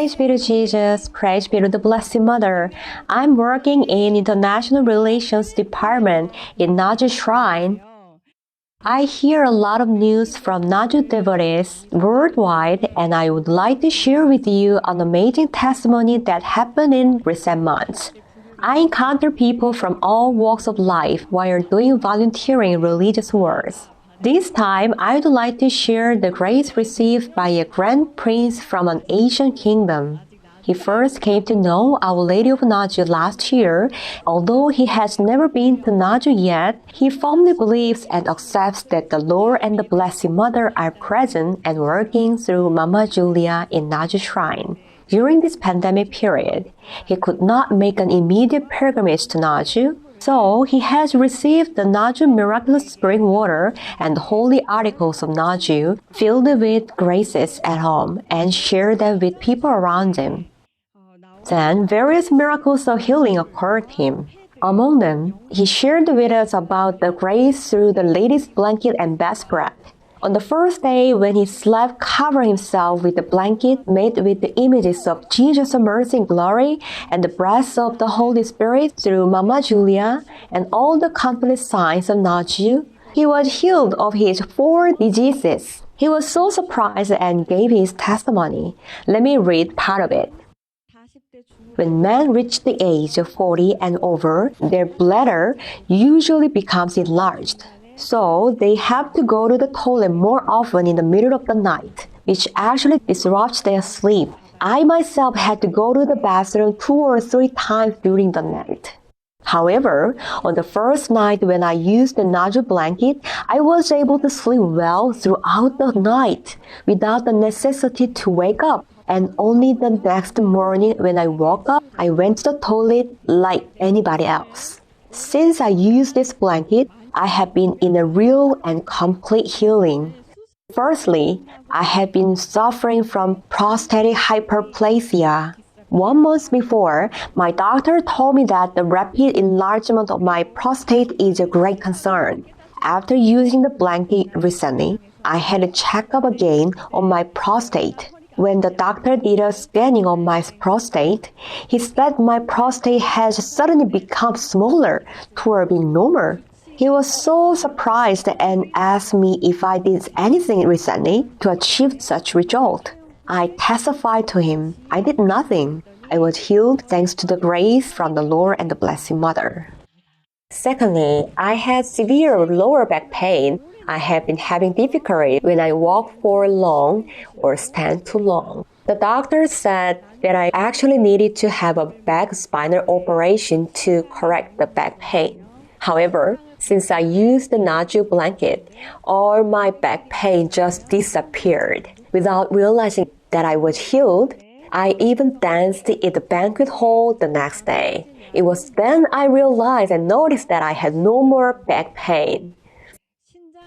Praise be to Jesus, praise be to the Blessed Mother. I'm working in International Relations Department in Naju Shrine. I hear a lot of news from Naju devotees worldwide, and I would like to share with you an amazing testimony that happened in recent months. I encounter people from all walks of life while doing volunteering religious works. This time, I would like to share the grace received by a grand prince from an Asian kingdom. He first came to know Our Lady of Naju last year. Although he has never been to Naju yet, he firmly believes and accepts that the Lord and the Blessed Mother are present and working through Mama Julia in Naju Shrine. During this pandemic period, he could not make an immediate pilgrimage to Naju, so he has received the Naju Miraculous Spring Water and the Holy Articles of Naju filled with graces at home and shared them with people around him. Then various miracles of healing occurred to him. Among them, he shared with us about the grace through the lady's blanket and bedspread. On the first day, when he slept, covering himself with a blanket made with the images of Jesus' mercy and glory and the breath of the Holy Spirit through Mama Julia and all the countless signs of Naju, he was healed of his 4 diseases. He was so surprised and gave his testimony. Let me read part of it. When men reach the age of 40 and over, their bladder usually becomes enlarged. So they have to go to the toilet more often in the middle of the night, which actually disrupts their sleep. I myself had to go to the bathroom 2 or 3 times during the night. However, on the first night when I used the Naju blanket, I was able to sleep well throughout the night without the necessity to wake up. And only the next morning when I woke up, I went to the toilet like anybody else. Since I used this blanket, I have been in a real and complete healing. Firstly, I have been suffering from prostatic hyperplasia. 1 month before, my doctor told me that the rapid enlargement of my prostate is a great concern. After using the blanket recently, I had a checkup again on my prostate. When the doctor did a scanning of my prostate, he said my prostate has suddenly become smaller toward being normal. He was so surprised and asked me if I did anything recently to achieve such result. I testified to him. I did nothing. I was healed thanks to the grace from the Lord and the Blessed Mother. Secondly, I had severe lower back pain. I have been having difficulty when I walk for long or stand too long. The doctor said that I actually needed to have a back spinal operation to correct the back pain. However, since I used the Naju blanket, all my back pain just disappeared. Without realizing that I was healed, I even danced in the banquet hall the next day. It was then I realized and noticed that I had no more back pain.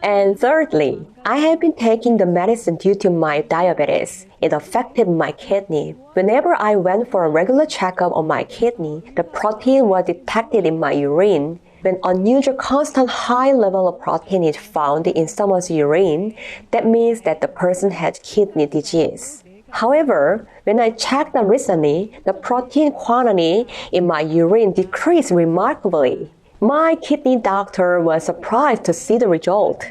And thirdly, I have been taking the medicine due to my diabetes. It affected my kidney. Whenever I went for a regular checkup on my kidney, the protein was detected in my urine. When unusual constant high level of protein is found in someone's urine, that means that the person has kidney disease. However, when I checked them recently, the protein quantity in my urine decreased remarkably. My kidney doctor was surprised to see the result.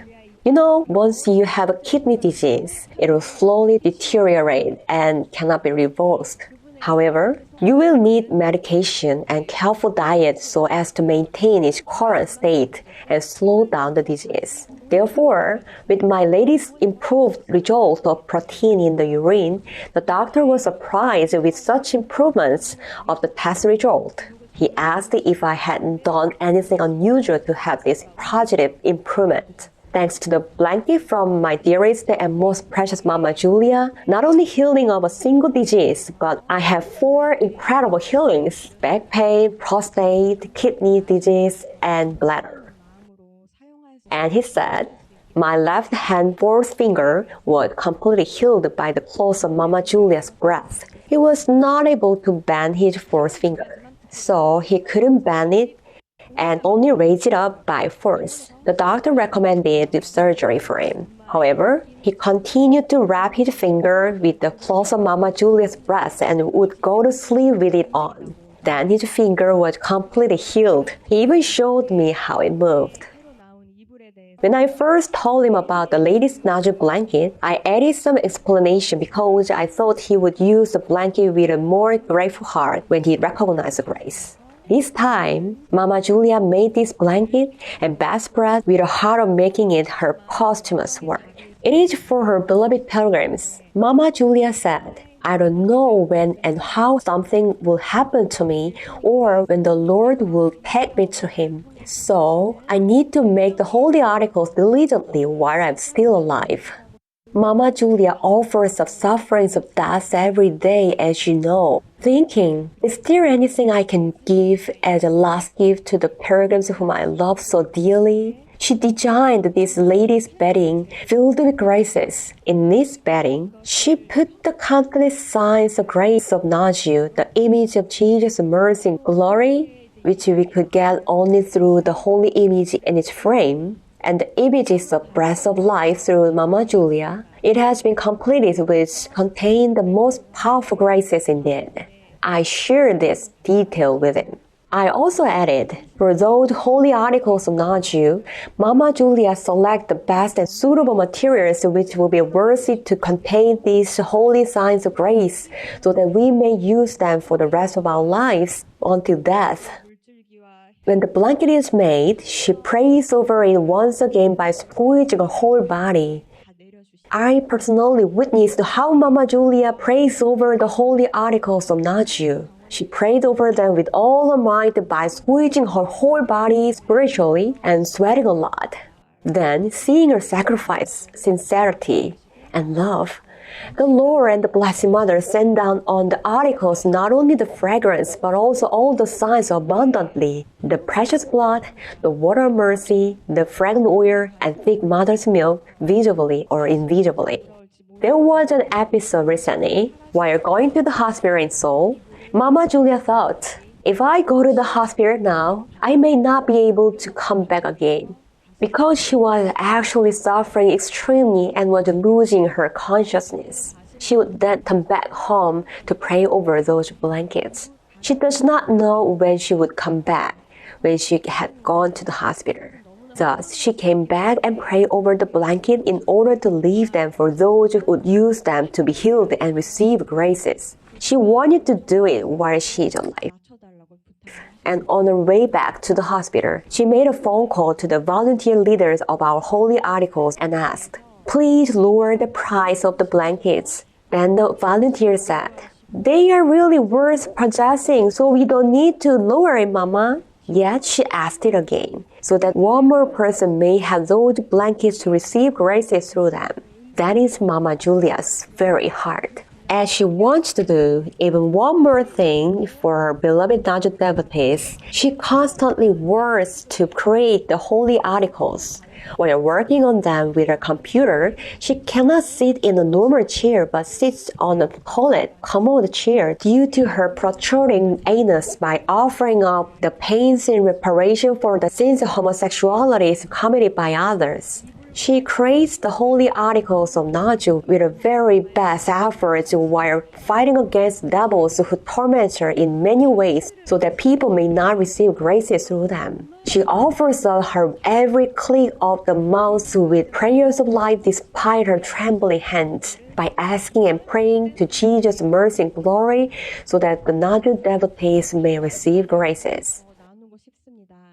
You know, once you have a kidney disease, it will slowly deteriorate and cannot be reversed. However, you will need medication and careful diet so as to maintain its current state and slow down the disease. Therefore, with my latest improved result of protein in the urine, the doctor was surprised with such improvements of the test result. He asked if I hadn't done anything unusual to have this positive improvement. Thanks to the blanket from my dearest and most precious Mama Julia, not only healing of a single disease, but I have 4 incredible healings: back pain, prostate, kidney disease, and bladder. And he said, my left hand 4th finger was completely healed by the close of Mama Julia's breath. He was not able to bend his 4th finger, so he couldn't bend it and only raise it up by force. The doctor recommended surgery for him. However, he continued to wrap his finger with the close of Mama Julia's breast and would go to sleep with it on. Then his finger was completely healed. He even showed me how it moved. When I first told him about the latest Naju blanket, I added some explanation because I thought he would use the blanket with a more grateful heart when he recognized the grace. This time, Mama Julia made this blanket and bedspread with a heart of making it her posthumous work. It is for her beloved pilgrims. Mama Julia said, "I don't know when and how something will happen to me or when the Lord will take me to Him. So, I need to make the holy articles diligently while I'm still alive." Mama Julia offers up sufferings of death every day, as you know, thinking, is there anything I can give as a last gift to the pilgrims whom I love so dearly? She designed this latest bedding filled with graces. In this bedding, she put the countless signs of grace of Naju, the image of Jesus' mercy and glory, which we could get only through the holy image in its frame, and the images of breath of life through Mama Julia. It has been completed, which contain the most powerful graces indeed. I shared this detail with him. I also added, for those holy articles of Naju, Mama Julia select the best and suitable materials which will be worthy to contain these holy signs of grace, so that we may use them for the rest of our lives until death. When the blanket is made, she prays over it once again by squeezing her whole body. I personally witnessed how Mama Julia prays over the holy articles of Naju. She prayed over them with all her might by squeezing her whole body spiritually and sweating a lot. Then, seeing her sacrifice, sincerity, and love, the Lord and the Blessed Mother sent down on the articles not only the fragrance but also all the signs abundantly, the precious blood, the water of mercy, the fragrant oil, and thick mother's milk, visibly or invisibly. There was an episode recently, while going to the hospital in Seoul, Mama Julia thought, if I go to the hospital now, I may not be able to come back again. Because she was actually suffering extremely and was losing her consciousness, she would then come back home to pray over those blankets. She does not know when she would come back, when she had gone to the hospital. Thus, she came back and prayed over the blanket in order to leave them for those who would use them to be healed and receive graces. She wanted to do it while she is alive. And on her way back to the hospital, she made a phone call to the volunteer leaders of our holy articles and asked, "Please lower the price of the blankets." Then the volunteer said, "They are really worth possessing, so we don't need to lower it, Mama." Yet she asked it again, so that one more person may have those blankets to receive graces through them. That is Mama Julia's very heart. As she wants to do even one more thing for her beloved Naju devotees, she constantly works to create the holy articles. While working on them with her computer, she cannot sit in a normal chair but sits on a commode chair due to her protruding anus by offering up the pains in reparation for the sins of homosexuality committed by others. She creates the holy articles of Naju with her very best efforts while fighting against devils who torment her in many ways so that people may not receive graces through them. She offers up her every click of the mouse with prayers of life despite her trembling hands, by asking and praying to Jesus' mercy and glory so that the Naju devotees may receive graces.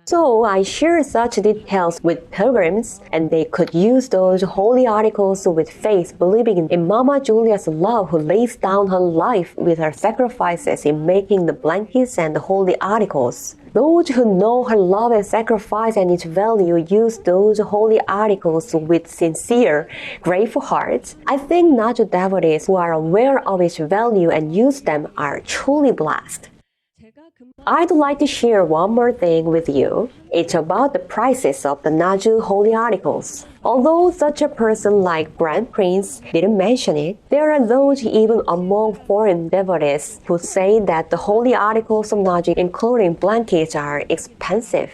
So I share such details with pilgrims, and they could use those holy articles with faith, believing in Mama Julia's love, who lays down her life with her sacrifices in making the blankets and the holy articles. Those who know her love and sacrifice and its value use those holy articles with sincere, grateful hearts. I think Naju devotees who are aware of its value and use them are truly blessed. I'd like to share one more thing with you. It's about the prices of the Naju holy articles. Although such a person like Grand Prince didn't mention it, there are those even among foreign devotees who say that the holy articles of Naju, including blankets, are expensive.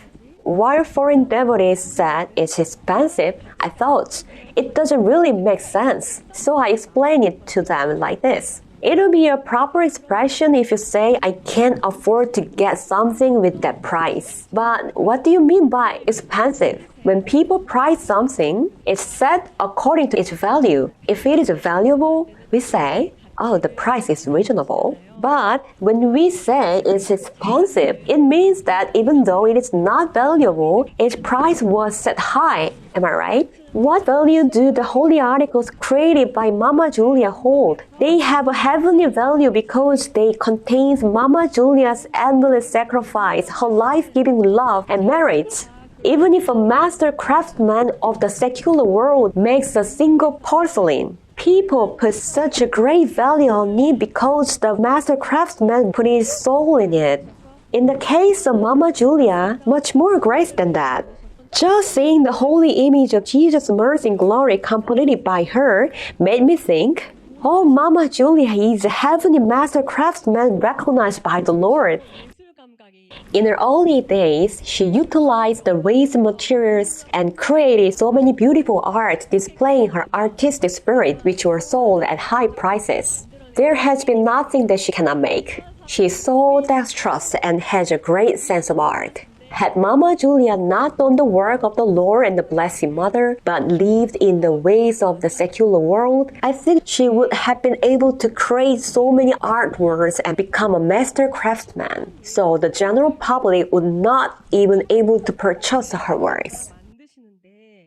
while foreign devotees said it's expensive, I thought it doesn't really make sense. So I explained it to them like this. It would be a proper expression if you say, I can't afford to get something with that price. But what do you mean by expensive? When people price something, it's set according to its value. If it is valuable, we say, oh, the price is reasonable. But when we say it's expensive, it means that even though it is not valuable, its price was set high. Am I right? What value do the holy articles created by Mama Julia hold? They have a heavenly value because they contain Mama Julia's endless sacrifice, her life-giving love and merits. Even if a master craftsman of the secular world makes a single porcelain, people put such a great value on it because the master craftsman put his soul in it. In the case of Mama Julia, much more grace than that. Just seeing the holy image of Jesus' mercy and glory completed by her made me think, oh, Mama Julia is a heavenly master craftsman recognized by the Lord. In her early days, she utilized the waste materials and created so many beautiful art displaying her artistic spirit, which were sold at high prices. There has been nothing that she cannot make. She is so dexterous and has a great sense of art. Had Mama Julia not done the work of the Lord and the Blessed Mother, but lived in the ways of the secular world, I think she would have been able to create so many artworks and become a master craftsman. So the general public would not even able to purchase her works.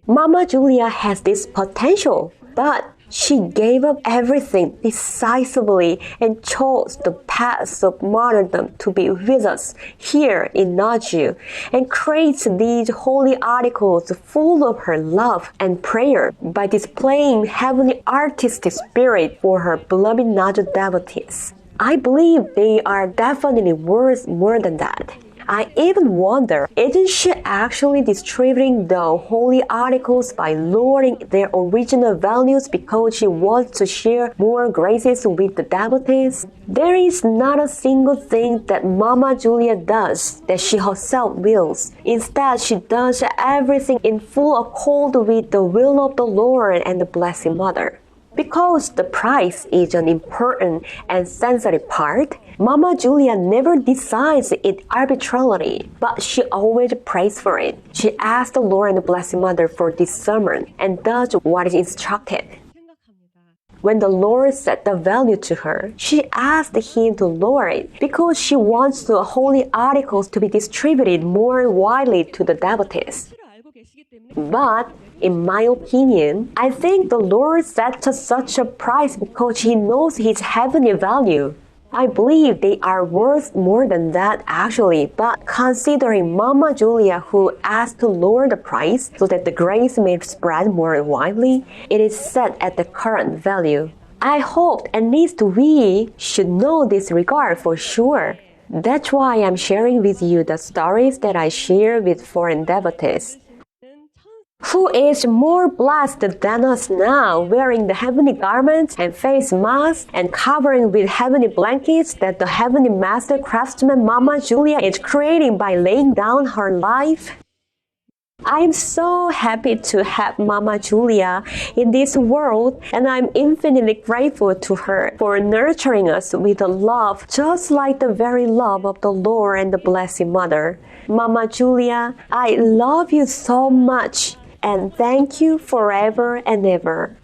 Mama Julia has this potential, but she gave up everything decisively and chose the path of martyrdom to be with us here in Naju and creates these holy articles full of her love and prayer by displaying heavenly artistic spirit for her beloved Naju devotees. I believe they are definitely worth more than that. I even wonder, isn't she actually distributing the holy articles by lowering their original values because she wants to share more graces with the devotees? There is not a single thing that Mama Julia does that she herself wills. Instead, she does everything in full accord with the will of the Lord and the Blessed Mother. Because the price is an important and sensitive part, Mama Julia never decides it arbitrarily, but she always prays for it. She asks the Lord and the Blessed Mother for discernment and does what is instructed. When the Lord set the value to her, she asked him to lower it because she wants the holy articles to be distributed more widely to the devotees. But in my opinion, I think the Lord set such a price because He knows His heavenly value. I believe they are worth more than that actually, but considering Mama Julia who asked to lower the price so that the grace may spread more widely, it is set at the current value. I hope at least we should know this regard for sure. That's why I'm sharing with you the stories that I share with foreign devotees. Who is more blessed than us now, wearing the heavenly garments and face masks and covering with heavenly blankets that the heavenly master craftsman Mama Julia is creating by laying down her life? I am so happy to have Mama Julia in this world, and I'm infinitely grateful to her for nurturing us with a love just like the very love of the Lord and the Blessed Mother. Mama Julia, I love you so much, and thank you forever and ever.